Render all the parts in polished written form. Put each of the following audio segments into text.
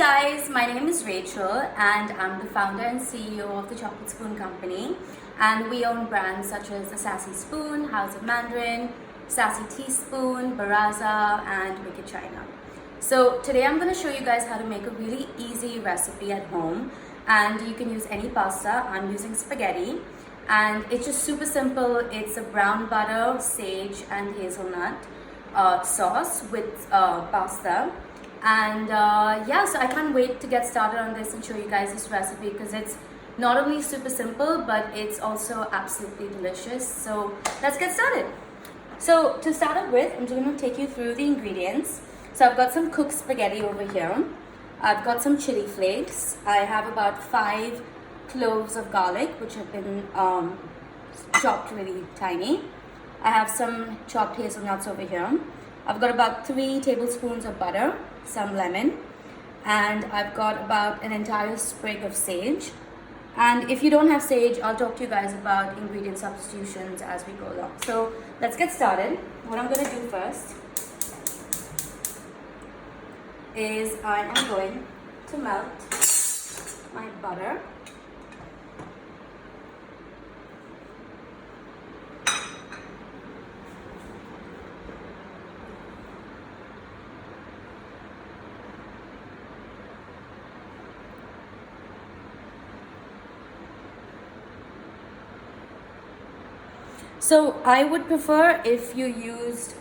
guys, my name is Rachel and I'm the founder and CEO of the Chocolate Spoon Company, and we own brands such as the Sassy Spoon, House of Mandarin, Sassy Teaspoon, Baraza, and Wicked China. So today I'm going to show you guys how to make a really easy recipe at home, and you can use any pasta. I'm using spaghetti and it's just super simple. It's a brown butter, sage and hazelnut sauce with pasta. And yeah, so I can't wait to get started on this and show you guys this recipe because it's not only super simple but it's also absolutely delicious. So let's get started. So to start off with, I'm just going to take you through the ingredients. So I've got some cooked spaghetti over here. I've got some chili flakes. I have about 5 cloves of garlic which have been chopped really tiny. I have some chopped hazelnuts over here. I've got about 3 tablespoons of butter, some lemon, and I've got about an entire sprig of sage. And if you don't have sage, I'll talk to you guys about ingredient substitutions as we go along. So let's get started. What I'm going to do first is I am going to melt my butter. So I would prefer if you used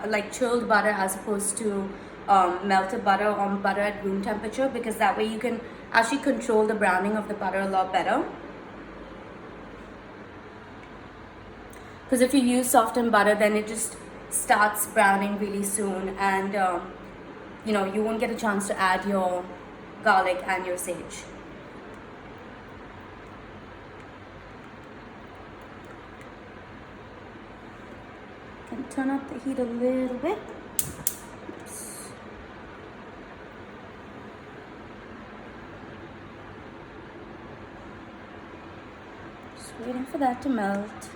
like chilled butter as opposed to melted butter or butter at room temperature, because that way you can actually control the browning of the butter a lot better. Because if you use softened butter, then it just starts browning really soon, and you know, you won't get a chance to add your garlic and your sage. Can turn up the heat a little bit. Oops. Just waiting for that to melt.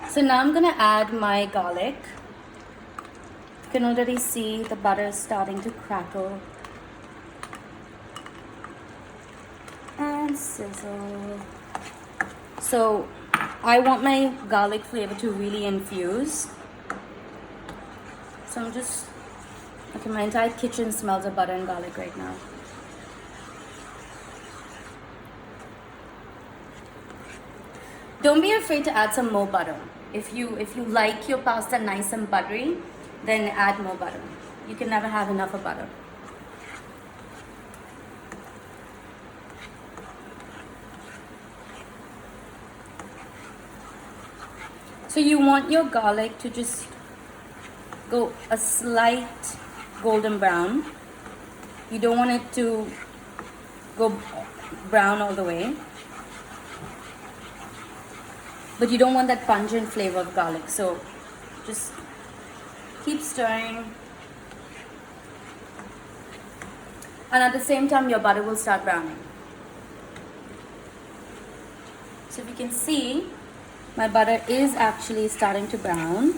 So now I'm gonna add my garlic. You can already see the butter is starting to crackle and sizzle. So I want my garlic flavor to really infuse. So I'm just, okay, my entire kitchen smells of butter and garlic right now. Don't be afraid to add some more butter. If you like your pasta nice and buttery, then add more butter. You can never have enough of butter. So you want your garlic to just go a slight golden brown. You don't want it to go brown all the way, but you don't want that pungent flavor of garlic. So just keep stirring. And at the same time, your butter will start browning. So if you can see, my butter is actually starting to brown.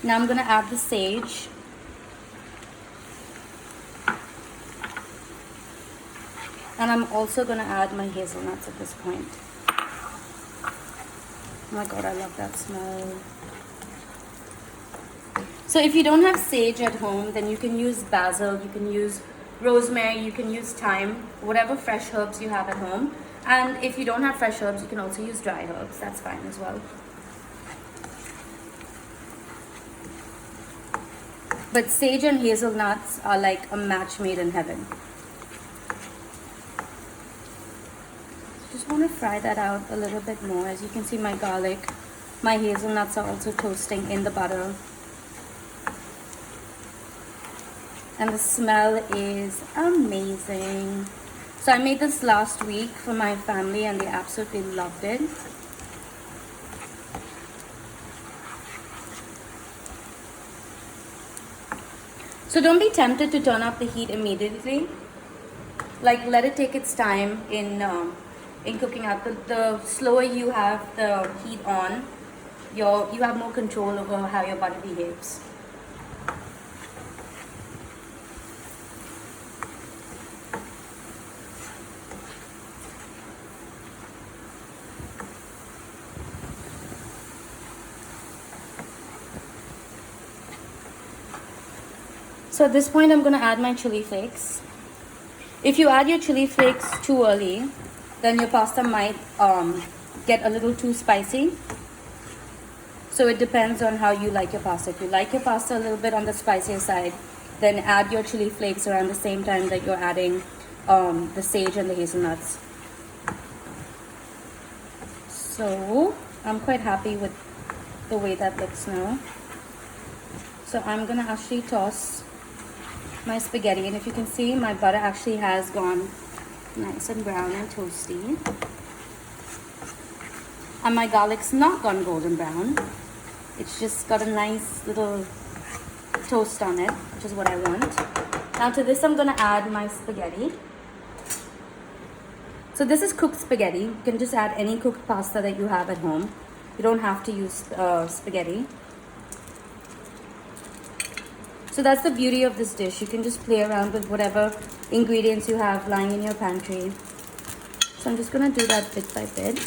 Now I'm going to add the sage. And I'm also going to add my hazelnuts at this point. Oh my god, I love that smell. So if you don't have sage at home, then you can use basil, you can use rosemary, you can use thyme, whatever fresh herbs you have at home. And if you don't have fresh herbs, you can also use dry herbs. That's fine as well. But sage and hazelnuts are like a match made in heaven. Just want to fry that out a little bit more. As you can see, my garlic, my hazelnuts are also toasting in the butter. And the smell is amazing. So I made this last week for my family and they absolutely loved it. So don't be tempted to turn up the heat immediately. Like, let it take its time in cooking up. The slower you have the heat on, you have more control over how your butter behaves. So at this point, I'm going to add my chili flakes. If you add your chili flakes too early, then your pasta might get a little too spicy. So it depends on how you like your pasta. If you like your pasta a little bit on the spicier side, then add your chili flakes around the same time that you're adding the sage and the hazelnuts. So I'm quite happy with the way that looks now. So I'm going to actually toss my spaghetti, and if you can see, my butter actually has gone nice and brown and toasty, and my garlic's not gone golden brown. It's just got a nice little toast on it, which is what I want. Now to this, I'm going to add my spaghetti. So this is cooked spaghetti. You can just add any cooked pasta that you have at home. You don't have to use spaghetti. So that's the beauty of this dish. You can just play around with whatever ingredients you have lying in your pantry. So I'm just going to do that bit by bit.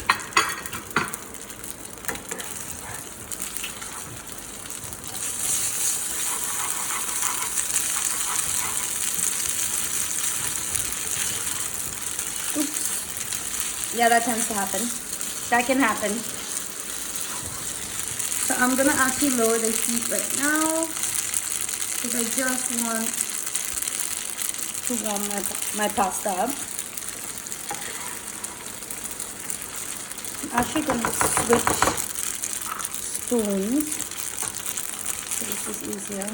Oops. Yeah, that tends to happen. That can happen. So I'm going to actually lower the heat right now, because I just want to warm my pasta up. I'm actually going to switch spoons, so this is easier.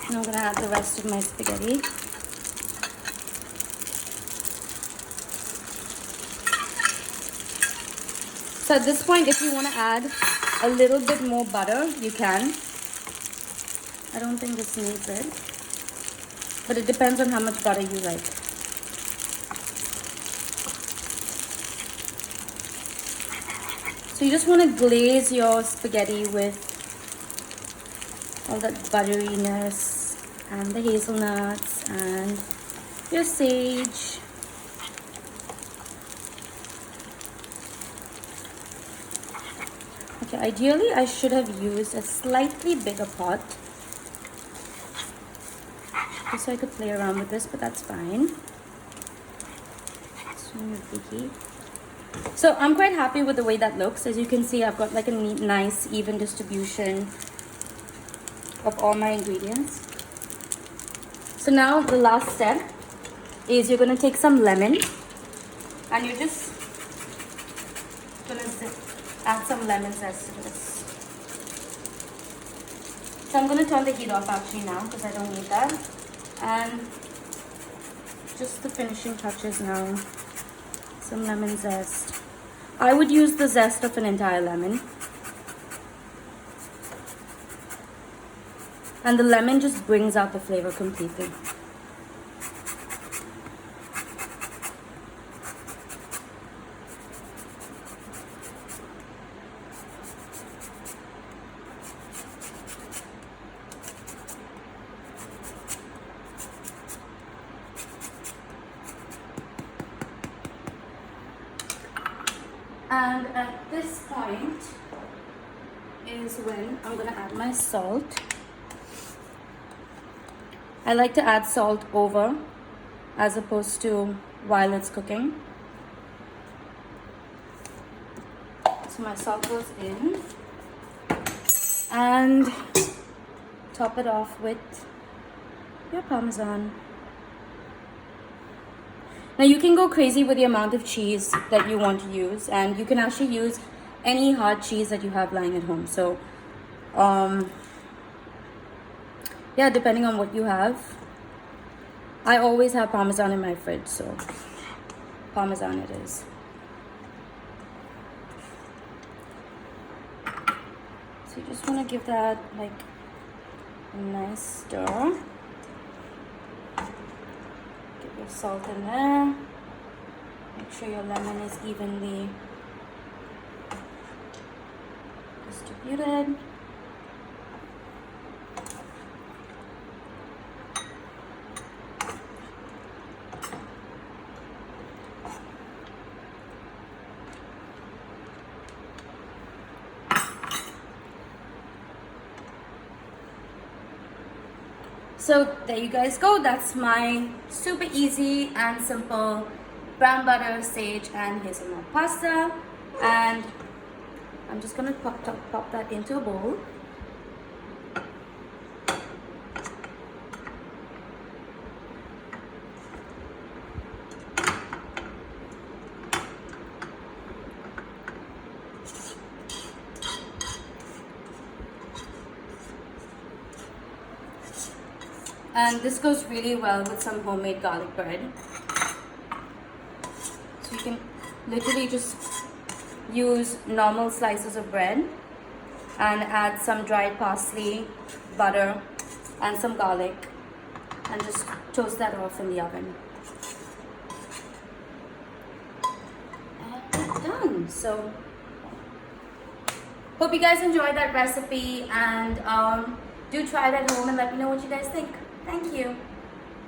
Now I'm going to add the rest of my spaghetti. So at this point, if you want to add a little bit more butter, you can. I don't think this needs it, but it depends on how much butter you like. So you just want to glaze your spaghetti with all that butteriness and the hazelnuts and your sage. Okay, ideally I should have used a slightly bigger pot just so I could play around with this, but that's fine. So I'm quite happy with the way that looks. As you can see, I've got like a neat, nice, even distribution of all my ingredients. So now the last step is you're going to take some lemon and you're just going to add some lemon zest to this. So I'm going to turn the heat off actually now, because I don't need that. And just the finishing touches now, some lemon zest. I would use the zest of an entire lemon. And the lemon just brings out the flavor completely. And at this point is when I'm going to add my salt. I like to add salt over as opposed to while it's cooking. So my salt goes in, and top it off with your Parmesan. Now you can go crazy with the amount of cheese that you want to use, and you can actually use any hard cheese that you have lying at home. So Yeah, depending on what you have. I always have Parmesan in my fridge, so Parmesan it is. So you just want to give that like a nice stir. Get your salt in there. Make sure your lemon is evenly distributed. So there you guys go. That's my super easy and simple brown butter, sage, and hazelnut pasta. And I'm just gonna pop that into a bowl. And this goes really well with some homemade garlic bread. So you can literally just use normal slices of bread and add some dried parsley, butter, and some garlic, and just toast that off in the oven. And it's done. So hope you guys enjoyed that recipe, and do try it at home and let me know what you guys think. Thank you.